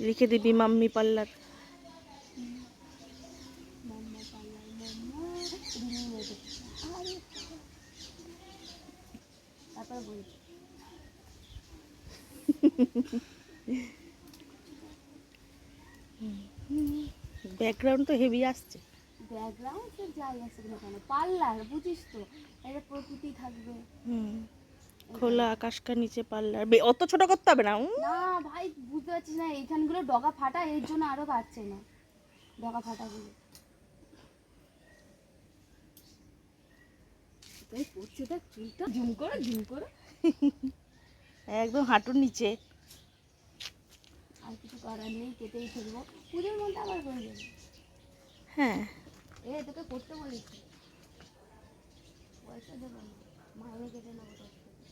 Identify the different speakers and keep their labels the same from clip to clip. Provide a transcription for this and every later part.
Speaker 1: রেখে দিবি mummy parlour. Background তো হেভি আসছে।
Speaker 2: ব্যাকগ্রাউন্ড তো যাই আসুক না কেন, পার্লার বুঝিস তো, এটা প্রকৃতি থাকবে।
Speaker 1: খোলা আকাশকার নিচে পার্লার, অত ছোট করতে হবে না।
Speaker 2: না ভাই বুঝতে পারছিস না, এইখানগুলো ডগা ফাটা, এর জন্য আরো পারছে না ডগা ফাটাগুলো। তাই পড়ছে, দেখ চুলটা ঝুম করে ঝুম করে
Speaker 1: একদম হাঁটুর নিচে।
Speaker 2: আর কিছু করার নেই, কেটেই ফেলবো, পুজোর মধ্যে আবার হয়ে যাবে।
Speaker 1: হ্যাঁ
Speaker 2: তোকে করতে বলেছি, পয়সা দেবো না, মাইনে কেটে নেবো তোর থেকে।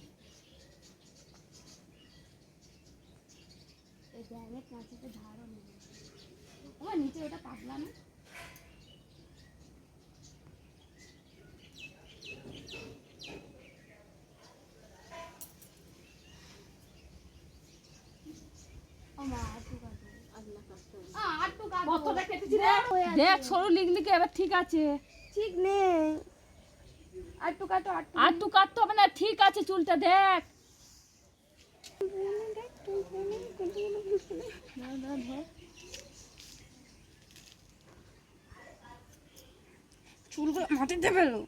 Speaker 2: এই ব্যাগের কাঁচিতে ধারও নেবে, আমার নিচে ওটা কাটলা না।
Speaker 3: দেখ সরু লিখলিকে এবার ঠিক আছে,
Speaker 2: ঠিক নেই, আটটু কাটো,
Speaker 3: আর তু কাটতে হবে না, ঠিক আছে চুলটা দেখ।
Speaker 2: চুলগুলো মাটিতে ফেলো।